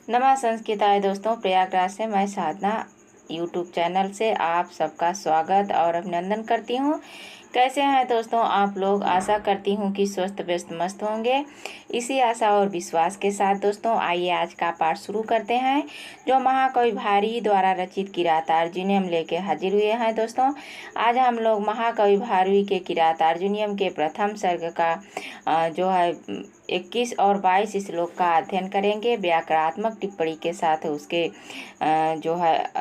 नमः संस्कृताय दोस्तों, प्रयागराज से मैं साधना यूट्यूब चैनल से आप सबका स्वागत और अभिनंदन करती हूँ। कैसे हैं दोस्तों आप लोग? आशा करती हूँ कि स्वस्थ व्यस्त मस्त होंगे। इसी आशा और विश्वास के साथ दोस्तों आइए आज का पाठ शुरू करते हैं, जो महाकवि भारवी द्वारा रचित किरातार्जुनीयम लेके हाजिर हुए हैं। दोस्तों आज हम लोग महाकवि भारवी के किरातार्जुनीयम के प्रथम सर्ग का जो है 21 और 22 श्लोक का अध्ययन करेंगे। व्याकरणात्मक टिप्पणी के साथ उसके जो है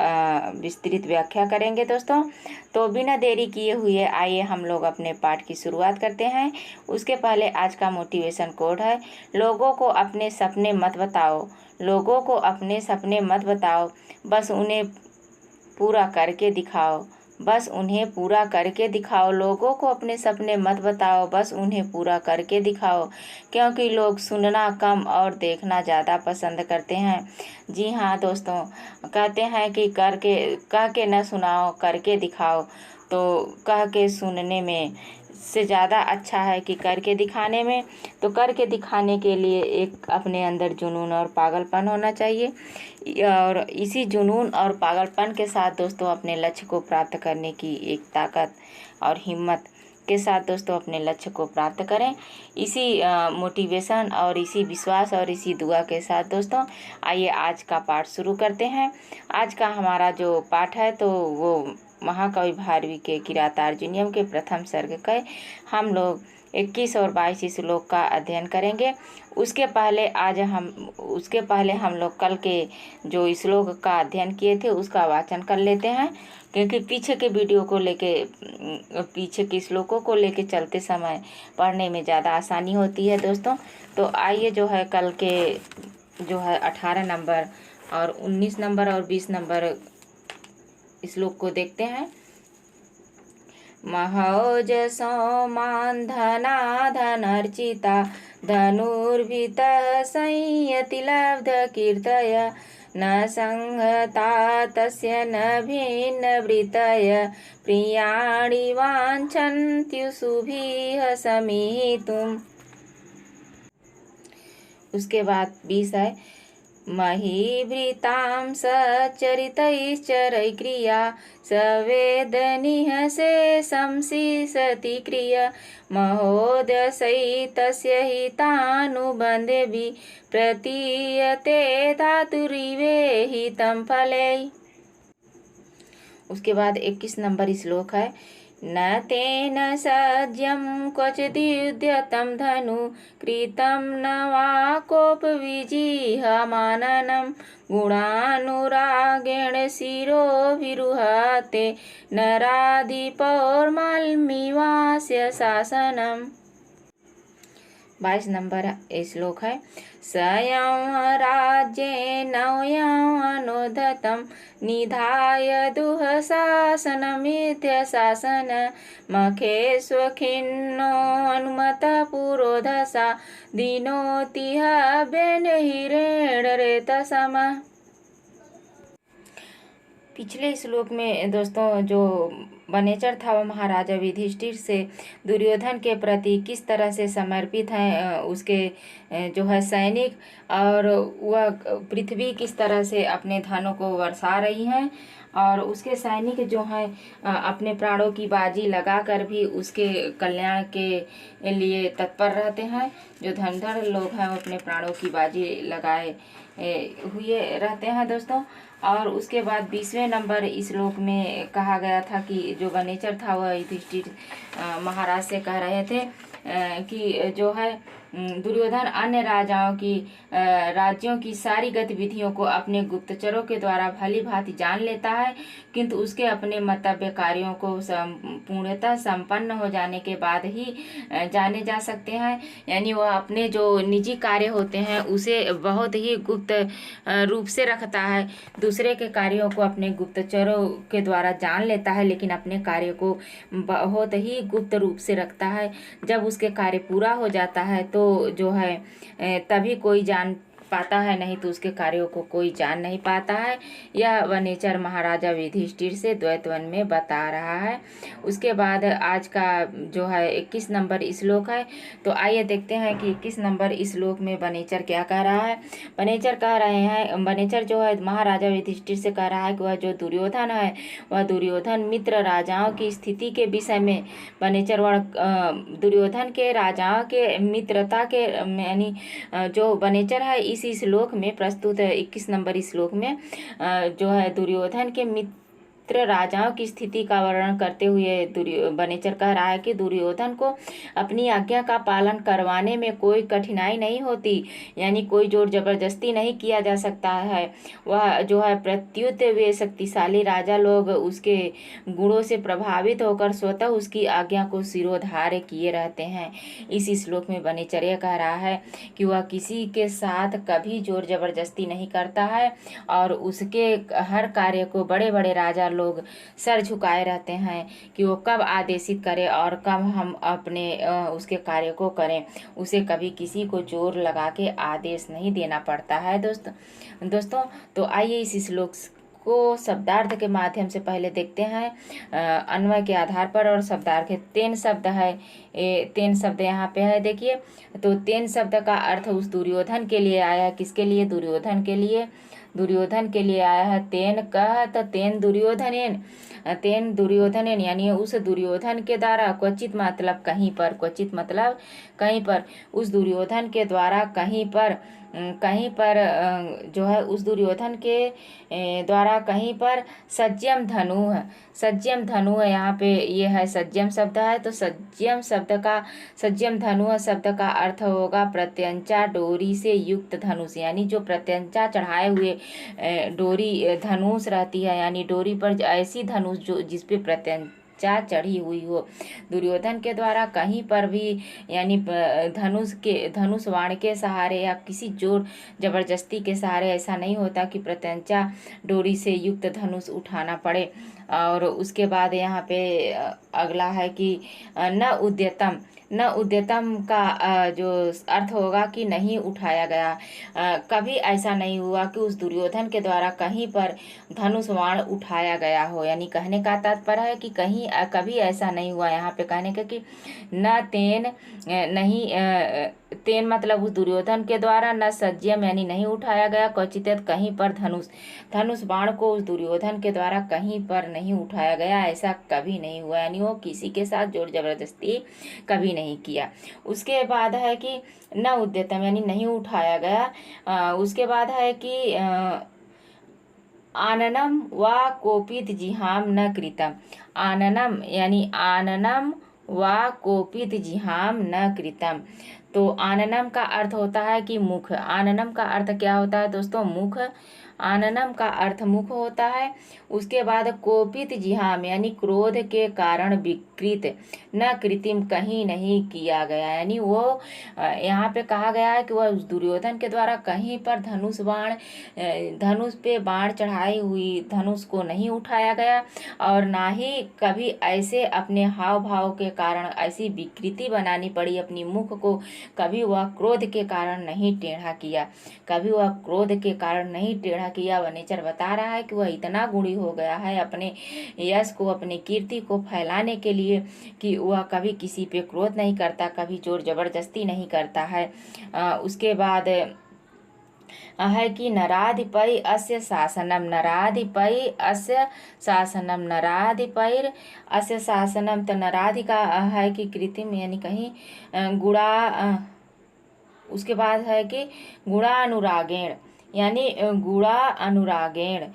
विस्तृत व्याख्या करेंगे। दोस्तों तो बिना देरी किए हुए आइए हम लोग अपने पाठ की शुरुआत करते हैं। उसके पहले आज का मोटिवेशन कोड है, लोगों को अपने सपने मत बताओ, लोगों को अपने सपने मत बताओ, बस उन्हें पूरा करके दिखाओ, बस उन्हें पूरा करके दिखाओ। लोगों को अपने सपने मत बताओ, बस उन्हें पूरा करके दिखाओ, क्योंकि लोग सुनना कम और देखना ज़्यादा पसंद करते हैं। जी हाँ दोस्तों, कहते हैं कि कह के न सुनाओ, करके दिखाओ। तो कह के सुनने में से ज़्यादा अच्छा है कि करके दिखाने में। तो करके दिखाने के लिए एक अपने अंदर जुनून और पागलपन होना चाहिए, और इसी जुनून और पागलपन के साथ दोस्तों अपने लक्ष्य को प्राप्त करने की एक ताकत और हिम्मत के साथ दोस्तों अपने लक्ष्य को प्राप्त करें। इसी मोटिवेशन और इसी विश्वास और इसी दुआ के साथ दोस्तों आइए आज का पाठ शुरू करते हैं। आज का हमारा जो पाठ है तो वो महाकवि भारवी के किरातार्जुनीयम के प्रथम सर्ग का हम लोग 21 और 22 श्लोक का अध्ययन करेंगे। उसके पहले हम लोग कल के जो श्लोक का अध्ययन किए थे उसका वाचन कर लेते हैं, क्योंकि पीछे के श्लोकों को लेके चलते समय पढ़ने में ज़्यादा आसानी होती है दोस्तों। तो आइए जो है कल के जो है 18 नंबर और 19 नंबर और 20 नंबर श्लोक को देखते हैं। महौजसो मान्धना धनर्चिता धनुर्भितः संयति लब्ध कीर्तय न संहता तस्य न भिन्नवृतय प्रियाणि वाञ्छन्त्युषुभिः समीहितुम्। उसके बाद 20 है, महीभृतां सचरितैश्चरै क्रिया सवेदनीह से संसिसति क्रिया महोदयसैतस्य हितानुबन्धेभिः प्रतीयते धातुरिवे हितं फले। उसके बाद 21 नंबर श्लोक है, न तेन सज्यं क्वचिद्युध्यतं धनु कृतं न वा कोपविजिह्यमाननं गुणानुरागेण शिरोभिरुहते नराधिपौर्मल्मिवास्य शासनम्। 22 नंबर श्लोक है, स्वयं राज्येनोऽयम् अनुद्धतं निधाय दुःशासनमित्य शासन मखेष्वखिन्नो अनुमतः पुरोधसा दिनोतिह बेनहिरेणरेतसमः। पिछले श्लोक में दोस्तों जो वनेचर था वह महाराजा युधिष्ठिर से दुर्योधन के प्रति किस तरह से समर्पित हैं उसके जो है सैनिक, और वह पृथ्वी किस तरह से अपने धनों को बरसा रही हैं, और उसके सैनिक जो हैं अपने प्राणों की बाजी लगाकर भी उसके कल्याण के लिए तत्पर रहते हैं। जो धनधर लोग हैं वो अपने प्राणों की बाजी लगाए हुए रहते हैं दोस्तों। और उसके बाद 20वें नंबर श्लोक में कहा गया था कि जो वनेचर था वह युधिष्ठिर महाराज से कह रहे थे कि जो है दुर्योधन अन्य राज्यों की सारी गतिविधियों को अपने गुप्तचरों के द्वारा भली भांति जान लेता है, किंतु उसके अपने मतव्य कार्यों को पूर्णतः संपन्न हो जाने के बाद ही जाने जा सकते हैं। यानी वह अपने जो निजी कार्य होते हैं उसे बहुत ही गुप्त रूप से रखता है, दूसरे के कार्यों को अपने गुप्तचरों के द्वारा जान लेता है, लेकिन अपने कार्य को बहुत ही गुप्त रूप से रखता है। जब उसके कार्य पूरा हो जाता है तो जो है तभी कोई जान पाता है, नहीं तो उसके कार्यों को कोई जान नहीं पाता है। यह वनेचर महाराजा युधिष्ठिर से द्वैत वन में बता रहा है। उसके बाद आज का जो है 21 नंबर श्लोक है। तो आइए देखते हैं कि 21 नंबर श्लोक में वनेचर क्या कह रहा है। वनेचर कह रहे हैं, वनेचर जो है महाराजा युधिष्ठिर से कह रहा है कि वह जो दुर्योधन है, वह दुर्योधन मित्र राजाओं की स्थिति के विषय में वनेचर दुर्योधन के राजाओं के मित्रता के यानी जो वनेचर है इस श्लोक में प्रस्तुत है। 21 नंबर श्लोक में जो है दुर्योधन के मित्र राजाओं की स्थिति का वर्णन करते हुए वनेचर कह रहा है कि दुर्योधन को अपनी आज्ञा का पालन करवाने में कोई कठिनाई नहीं होती, यानी कोई जोर जबरदस्ती नहीं किया जा सकता है। वह जो है प्रत्युत वे शक्तिशाली राजा लोग उसके गुणों से प्रभावित होकर स्वतः उसकी आज्ञा को सिरोधार्य किए रहते हैं। इस श्लोक में वनेचर यह कह रहा है कि वह किसी के साथ कभी जोर जबरदस्ती नहीं करता है और उसके हर कार्य को बड़े बड़े राजा लोग सर झुकाए रहते हैं कि वो कब आदेशित करे और कब हम अपने उसके कार्य को करें। उसे कभी किसी को जोर लगा के आदेश नहीं देना पड़ता है। दोस्तों तो आइए इस श्लोक को शब्दार्थ के माध्यम से पहले देखते हैं अन्वय के आधार पर और शब्दार्थ के 3 शब्द है। 3 शब्द यहाँ पे है, देखिए। तो 3 शब्द का अर्थ उस दुर्योधन के लिए आया। किसके लिए? दुर्योधन के लिए। दुर्योधन के लिए आया है। तेन कहत तेन दुर्योधनेन, तेन दुर्योधनेन यानी उस दुर्योधन के द्वारा, क्वचित मतलब कहीं पर, क्वचित मतलब कहीं पर, उस दुर्योधन के द्वारा कहीं पर जो है उस दुर्योधन के द्वारा कहीं पर सज्जम धनु है। सज्जम धनु है, यहाँ पे ये है सज्जम शब्द है। तो सज्जम धनु शब्द का अर्थ होगा प्रत्यंचा डोरी से युक्त धनुष, यानी जो प्रत्यंचा चढ़ाए हुए डोरी धनुष रहती है, यानी डोरी पर ऐसी धनुष जो जिसपे प्रत्यंचा चढ़ी हुई हो। दुर्योधन के द्वारा कहीं पर भी यानी धनुष बाण के सहारे या किसी जोर जबरदस्ती के सहारे ऐसा नहीं होता कि प्रत्यंचा डोरी से युक्त धनुष उठाना पड़े। और उसके बाद यहाँ पे अगला है कि न उद्यतम का जो अर्थ होगा कि नहीं उठाया गया। कभी ऐसा नहीं हुआ कि उस दुर्योधन के द्वारा कहीं पर धनुष बाण उठाया गया हो, यानी कहने का तात्पर्य है कि कभी ऐसा नहीं हुआ। यहाँ पे कहने का कि न तेन नहीं तेन मतलब उस दुर्योधन के द्वारा, न सज्जम यानी नहीं उठाया गया, क्वचित कहीं पर धनुष बाण को उस दुर्योधन के द्वारा कहीं पर नहीं उठाया गया, ऐसा कभी नहीं हुआ, यानी वो किसी के साथ जोर जबरदस्ती कभी नहीं किया। उसके बाद है कि न उद्यतम यानी नहीं उठाया गया। उसके बाद है कि आननम व कोपित जिहाम न कृतम। आननम यानी आननम व कोपित जिहाम न कृतम। तो आननम का अर्थ होता है कि मुख। आननम का अर्थ क्या होता है दोस्तों? मुख। आननम का अर्थ मुख होता है। उसके बाद कोपित जिहाम यानी क्रोध के कारण विकृत, न कृत्रिम कहीं नहीं किया गया, यानी वो यहाँ पे कहा गया है कि वह उस दुर्योधन के द्वारा कहीं पर धनुष पे बाण चढ़ाई हुई धनुष को नहीं उठाया गया और ना ही कभी ऐसे अपने हाव भाव के कारण ऐसी विकृति बनानी पड़ी अपनी मुख को। कभी वह क्रोध के कारण नहीं टेढ़ा किया, कभी वह क्रोध के कारण नहीं टेढ़ा किया। वनेचर बता रहा है कि वह इतना गुणी हो गया है अपने यश को, अपने कीर्ति को फैलाने के लिए कि वह कभी किसी पे क्रोध नहीं करता, कभी जोर जबरदस्ती नहीं करता है। उसके बाद है कि नराधिपै अस्य शासनम, नराधिपै अस्य शासनम, नराधिपैर अस्य शासनम। तो नराधि का है कि कृत्रिम यानी कहीं गुणा। उसके बाद है कि गुणानुरागेण यानी गुणानुरागेण,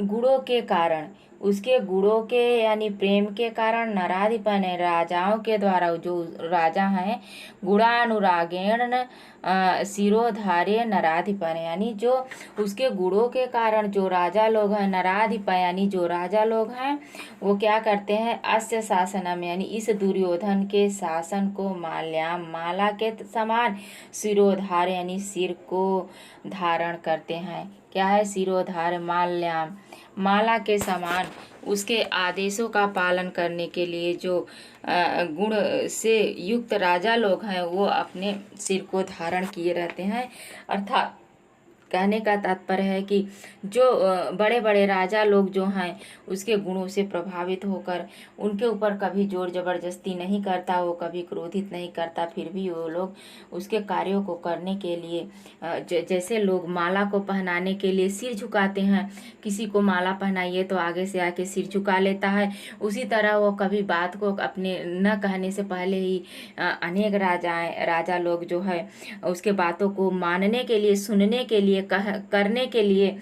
गुणों के कारण, उसके गुणों के यानी प्रेम के कारण नराधिपन राजाओं के द्वारा, जो राजा हैं गुणानुरागेण शिरोधार्य नराधिपन, यानी जो उसके गुणों के कारण जो राजा लोग हैं नराधिप यानी जो राजा लोग हैं वो क्या करते हैं? अस्य शासनम यानी इस दुर्योधन के शासन को माल्याम माला के समान शिरोधार्य यानी सिर को धारण करते हैं। क्या है? शिरोधार्य माल्याम माला के समान उसके आदेशों का पालन करने के लिए जो गुण से युक्त राजा लोग हैं वो अपने सिर को धारण किए रहते हैं, कहने का तात्पर्य है कि जो बड़े बड़े राजा लोग जो हैं उसके गुणों से प्रभावित होकर उनके ऊपर कभी जोर जबरदस्ती नहीं करता, वो कभी क्रोधित नहीं करता, फिर भी वो लोग उसके कार्यों को करने के लिए जैसे लोग माला को पहनाने के लिए सिर झुकाते हैं, किसी को माला पहनाइए तो आगे से आके सिर झुका लेता है, उसी तरह वो कभी बात को अपने न कहने से पहले ही अनेक राजा लोग जो है उसके बातों को मानने के लिए, सुनने के लिए, करने के लिए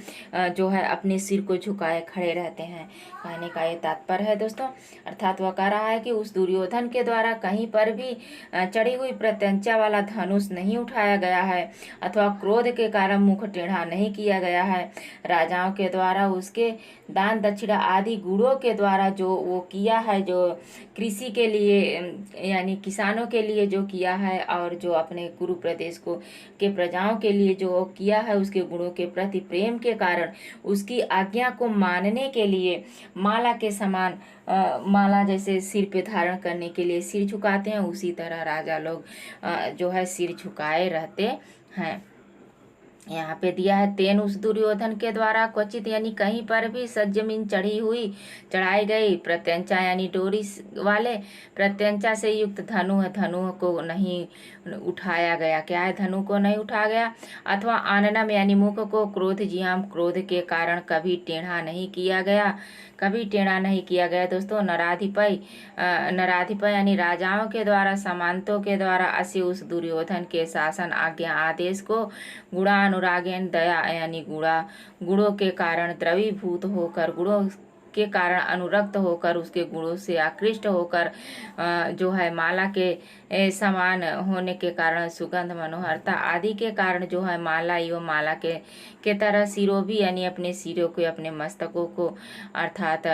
जो है अपने सिर को झुकाए खड़े रहते हैं। कहने का ये तात्पर्य है दोस्तों। अर्थात वह कह रहा है कि उस दुर्योधन के द्वारा कहीं पर भी चढ़ी हुई प्रत्यंचा वाला धनुष नहीं उठाया गया है, अथवा क्रोध के कारण मुख टेढ़ा नहीं किया गया है। राजाओं के द्वारा उसके दान दक्षिणा आदि गुणों के द्वारा जो वो किया है, जो कृषि के लिए यानी किसानों के लिए जो किया है, और जो अपने गुरु प्रदेश को के प्रजाओं के लिए जो किया है, उसके गुणों के प्रति प्रेम के कारण उसकी आज्ञा को मानने के लिए माला के समान माला जैसे सिर पे धारण करने के लिए सिर झुकाते हैं, उसी तरह राजा लोग जो है सिर झुकाए रहते हैं। यहाँ पे दिया है तेन उस दुर्योधन के द्वारा क्वचित यानी कहीं पर भी सज्जमीन चढ़ाई गई प्रत्यंचा यानी डोरी वाले प्रत्यंचा से युक्त धनु है, धनु को नहीं उठाया गया। क्या है? धनु को नहीं उठा गया। अथवा आननम यानी मुख को क्रोध जिहाम क्रोध के कारण कभी टेढ़ा नहीं किया गया, कभी टेढ़ा नहीं किया गया दोस्तों। नराधिपय यानी राजाओं के द्वारा सामंतों के द्वारा असी उस दुर्योधन के शासन आज्ञा आदेश को गुणानुरागेन दया यानी गुणों के कारण द्रवीभूत होकर, गुणों के कारण अनुरक्त होकर, उसके गुणों से आकृष्ट होकर जो है माला के समान होने के कारण सुगंध मनोहरता आदि के कारण जो है माला एवं माला के तरह सिरों भी यानी अपने सिरों को, अपने मस्तकों को अर्थात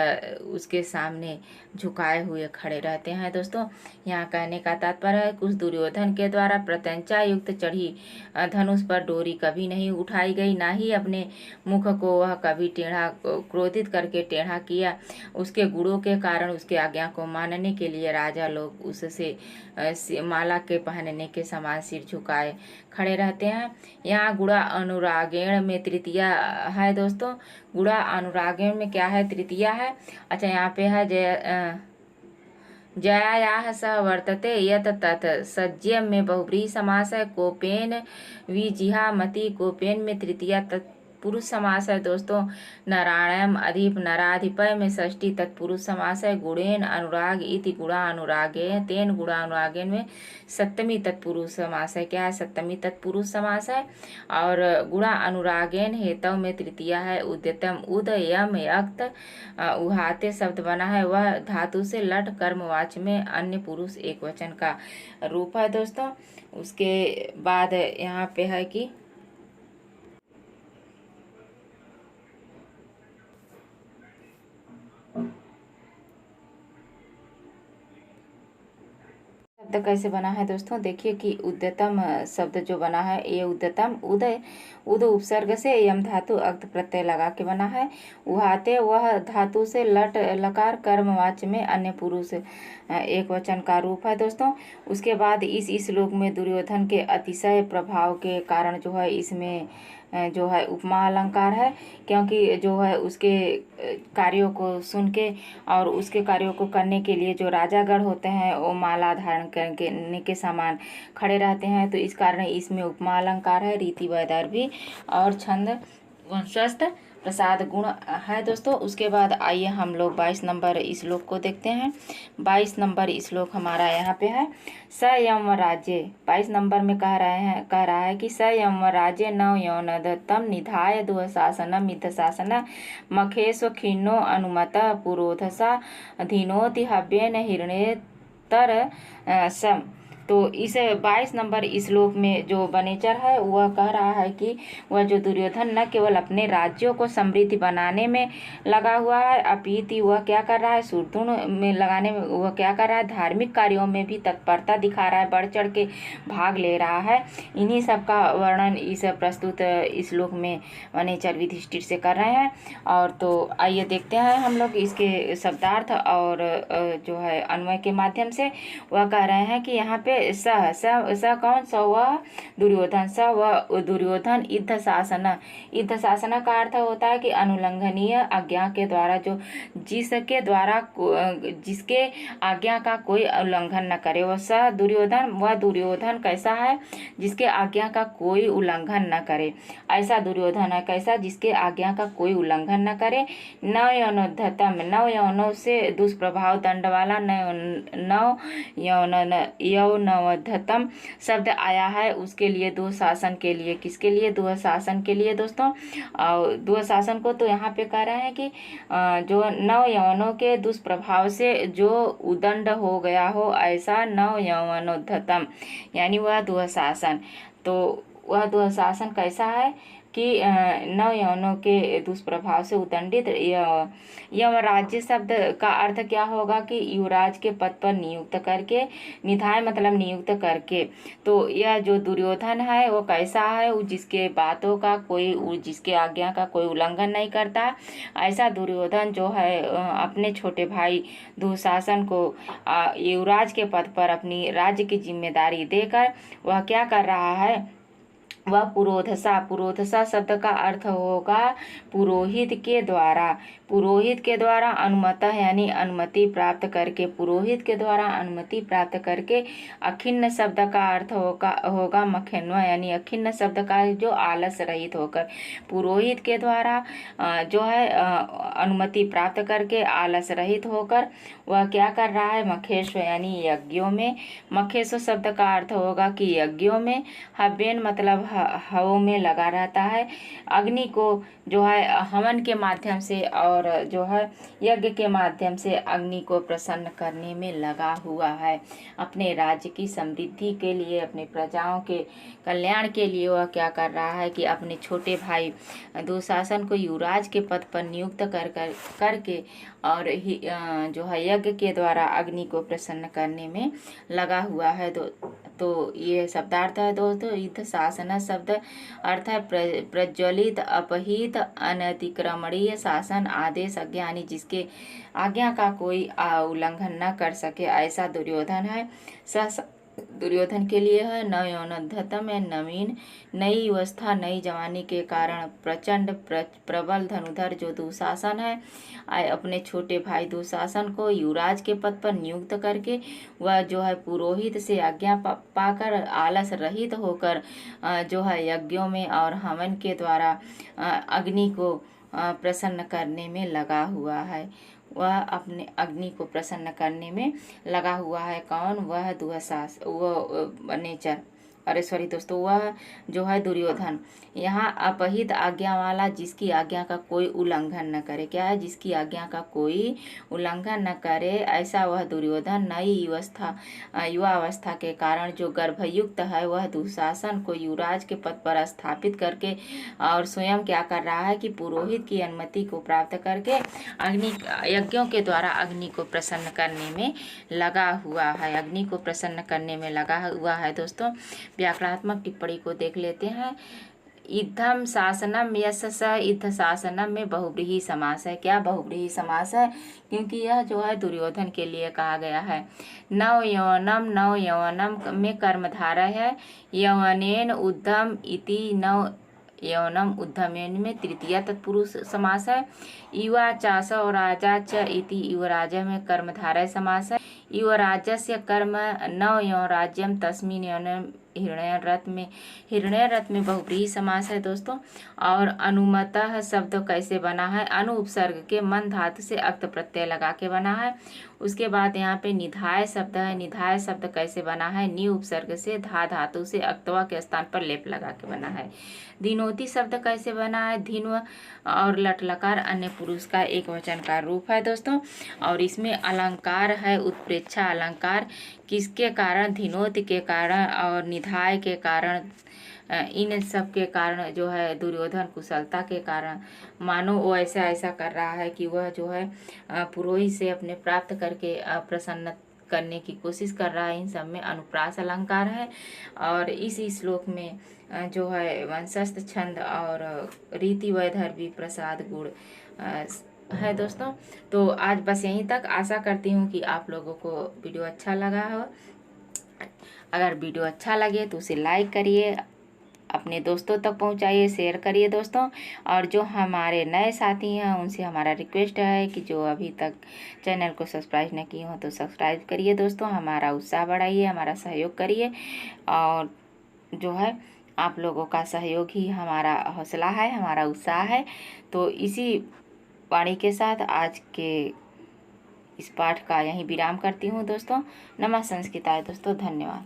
उसके सामने झुकाए हुए खड़े रहते हैं दोस्तों। यहाँ कहने का तात्पर्य है कुछ दुर्योधन के द्वारा प्रत्यंचा युक्त चढ़ी धनुष पर डोरी कभी नहीं उठाई गई, ना ही अपने मुख को वह कभी टेढ़ा क्रोधित करके टेढ़ा किया। उसके गुणों के कारण उसके आज्ञा को मानने के लिए राजा लोग उससे माला के पहनने के समान सिर झुकाए खड़े रहते हैं। यहाँ गुणा अनुरागेण में तृतीया है दोस्तों। गुणा अनुरागेण में क्या है? तृतीया है। अच्छा, यहाँ पे है जयायाः सह वर्तते यत तत् सज्यम में बहुब्रीहि समास है। कोपेन विजिहामति कोपेन में तृतीया तत्पुरुष समास है दोस्तों। नारायणम अधिप नराधिपय में षष्ठी तत्पुरुष समास है। गुणेन अनुराग इति गुणा अनुरागे तेन गुणा अनुरागेन में सप्तमी तत्पुरुष समास है। क्या है? सप्तमी तत्पुरुष समास है। और गुणा अनुरागेन हेतव में तृतीया है। उद्यतम उदयम यक्त उहाते शब्द बना है, वह धातु से लट कर्मवाच्य में अन्य पुरुष एक वचन का रूप है दोस्तों। उसके बाद यहाँ पे है कि शब्द कैसे बना है दोस्तों। देखिए कि उद्यतम शब्द जो बना है, ये उद्यतम उद उपसर्ग से यम धातु अक्त प्रत्यय लगा के बना है। उहाते वह धातु से लट लकार कर्मवाच्य में अन्य पुरुष एक वचन का रूप है दोस्तों। उसके बाद इस श्लोक में दुर्योधन के अतिशय प्रभाव के कारण जो है इसमें जो है उपमा अलंकार है, क्योंकि जो है उसके कार्यों को सुन के और उसके कार्यों को करने के लिए जो राजागण होते हैं वो माला धारण करने के समान खड़े रहते हैं, तो इस कारण इसमें उपमा अलंकार है। रीति वैदर्भी और छंद वंशस्थ प्रसाद गुण है दोस्तों। उसके बाद आइए हम लोग 22 नंबर श्लोक को देखते हैं। 22 नंबर श्लोक हमारा यहाँ पे है स यम राज्य। 22 नंबर में कह रहा है कि स यम राज्य नव यौन दत्तम निधाय दुःशासन मिथशासन मखेश खिन्नो अनुमत पुरोधसा धीनोति हव्येन हिरण्येतर सम। तो इस 22 नंबर श्लोक में जो वनेचर है वह कह रहा है कि वह जो दुर्योधन न केवल अपने राज्यों को समृद्धि बनाने में लगा हुआ है, अपितु वह क्या कर रहा है, सुरतुण में लगाने में वह क्या कर रहा है, धार्मिक कार्यों में भी तत्परता दिखा रहा है, बढ़ चढ़ के भाग ले रहा है। इन्हीं सब का वर्णन इस प्रस्तुत श्लोक में वनेचर युधिष्ठिर से कर रहे हैं। और तो आइए देखते हैं हम लोग इसके शब्दार्थ और जो है अन्वय के माध्यम से। वह कह रहे हैं कि यहाँ पे है स कौन? स वह दुर्योधन। स वह दुर्योधन युद्ध शासन। युद्ध शासन का अर्थ होता है कि अनुल्लंघनीय आज्ञा के द्वारा, जो जिसके आज्ञा का कोई उल्लंघन न करे। वह स दुर्योधन, वह दुर्योधन कैसा है? जिसके आज्ञा का कोई उल्लंघन न करे। ऐसा दुर्योधन है कैसा? जिसके आज्ञा का कोई उल्लंघन न करे। नव यौनोद्धतम, नव यौनों से दुष्प्रभाव दंड वाला नव यौनोद्धतम शब्द आया है उसके लिए, दुःशासन के लिए। किसके लिए? दुःशासन के लिए दोस्तों। और दुःशासन को तो यहाँ पे कह रहे हैं कि जो नव यौवनों के दुष्प्रभाव से जो उदंड हो गया हो, ऐसा नव यौवनोद्धतम, यानी वह दुःशासन। तो वह दुःशासन कैसा है कि नव यौवनों के दुष्प्रभाव से उदंडित। यमराज्य शब्द का अर्थ क्या होगा कि युवराज के पद पर नियुक्त करके, निधाय मतलब नियुक्त करके। तो यह जो दुर्योधन है वो कैसा है? जिसके बातों का कोई, जिसके आज्ञा का कोई उल्लंघन नहीं करता। ऐसा दुर्योधन जो है अपने छोटे भाई दुशासन को युवराज के पद पर अपनी राज्य की जिम्मेदारी देकर वह क्या कर रहा है? वह पुरोधसा, पुरोधसा शब्द का अर्थ होगा पुरोहित के द्वारा। पुरोहित के द्वारा अनुमत यानी अनुमति प्राप्त करके, पुरोहित के द्वारा अनुमति प्राप्त करके। अखिन्न शब्द का अर्थ होगा मखेन्व, यानी अखिन्न शब्द का जो आलस रहित होकर। पुरोहित के द्वारा जो है अनुमति प्राप्त करके आलस रहित होकर वह क्या कर रहा है? मखेश्व यानी यज्ञों में। मखेश्व शब्द का अर्थ होगा कि यज्ञों में। हव्यन मतलब हवों में लगा रहता है। अग्नि को जो है हवन के माध्यम से और जो है यज्ञ के माध्यम से अग्नि को प्रसन्न करने में लगा हुआ है। अपने राज्य की समृद्धि के लिए, अपने प्रजाओं के कल्याण के लिए वह क्या कर रहा है कि अपने छोटे भाई दुशासन को युवराज के पद पर नियुक्त करके और जो है यज्ञ के द्वारा अग्नि को प्रसन्न करने में लगा हुआ है। तो ये शब्दार्थ है दोस्तों। युद्ध शासन शब्द अर्थ है प्रज्वलित, अपहित, अनतिक्रमणीय शासन, आदेश, आज्ञा, यानी जिसके आज्ञा का कोई उल्लंघन न कर सके, ऐसा दुर्योधन है। दुर्योधन के लिए है नव यौनोद्धतम है नवीन, नई अवस्था, नई जवानी के कारण प्रचंड प्रबल धनुधर जो दुशासन है, अपने छोटे भाई दुशासन को युवराज के पद पर नियुक्त करके वह जो है पुरोहित से आज्ञा पाकर आलस रहित होकर जो है यज्ञों में और हवन के द्वारा अग्नि को प्रसन्न करने में लगा हुआ है। वह अपने अग्नि को प्रसन्न करने में लगा हुआ है। कौन? वह दुशासन, वह नेचर, अरे सॉरी दोस्तों, वह जो है दुर्योधन। यहाँ अपहित आज्ञा वाला, जिसकी आज्ञा का कोई उल्लंघन न करे। क्या है? जिसकी आज्ञा का कोई उल्लंघन न करे, ऐसा वह दुर्योधन नई युवा अवस्था के कारण जो गर्भयुक्त है, वह दुशासन को युवराज के पद पर स्थापित करके और स्वयं क्या कर रहा है कि पुरोहित की अनुमति को प्राप्त करके यज्ञों के द्वारा अग्नि को प्रसन्न करने में लगा हुआ है। अग्नि को प्रसन्न करने में लगा हुआ है दोस्तों। व्याकरणात्मक टिप्पणी को देख लेते हैं। इद्धम शासनम यश स इद्ध शासनम में बहुव्रीहि समास है। क्या बहुव्रीहि समास है? क्योंकि यह जो है दुर्योधन के लिए कहा गया है। नव यौवनम में कर्मधारय है। यौवनेन उद्धम इति नव यौवनम उद्धमेन में तृतीया तत्पुरुष समास है। युवा चास और राजा च इति युवराज में कर्मधारय समास है। युवराजस्य कर्म नव यौराज्यम तस्मिन् यौवनम हिरण्यरथ में बहुव्रीहि समास है दोस्तों। और अनुमतः शब्द कैसे बना है? अनु उपसर्ग के मन धातु से अक्त प्रत्यय लगा के बना है। उसके बाद यहाँ पे निधाय शब्द है। निधाय शब्द कैसे बना है? नि उपसर्ग से धा धातु से अक्तवा के स्थान पर लेप लगा के बना है। दिनोती शब्द कैसे बना है? धिन्व और लट लकार अन्य पुरुष का एक वचन का रूप है दोस्तों। और इसमें अलंकार है, उत्प्रेक्षा अलंकार। किसके कारण? धिनोति के कारण और निधाय के कारण। इन सब के कारण जो है दुर्योधन कुशलता के कारण मानो वो ऐसा ऐसा कर रहा है कि वह जो है पुरोहित से अपने प्राप्त करके प्रसन्न करने की कोशिश कर रहा है। इन सब में अनुप्रास अलंकार है। और इस श्लोक में जो है वंशस्थ छंद और रीति वैधर्वी प्रसाद गुण है दोस्तों। तो आज बस यहीं तक। आशा करती हूँ कि आप लोगों को वीडियो अच्छा लगा हो। अगर वीडियो अच्छा लगे तो उसे लाइक करिए, अपने दोस्तों तक पहुंचाइए, शेयर करिए दोस्तों। और जो हमारे नए साथी हैं उनसे हमारा रिक्वेस्ट है कि जो अभी तक चैनल को सब्सक्राइब नहीं किए हो तो सब्सक्राइब करिए दोस्तों, हमारा उत्साह बढ़ाइए, हमारा सहयोग करिए। और जो है आप लोगों का सहयोग ही हमारा हौसला है, हमारा उत्साह है। तो इसी वाणी के साथ आज के इस पाठ का यहीं विराम करती हूँ दोस्तों। नमः संस्कृताय दोस्तों, धन्यवाद।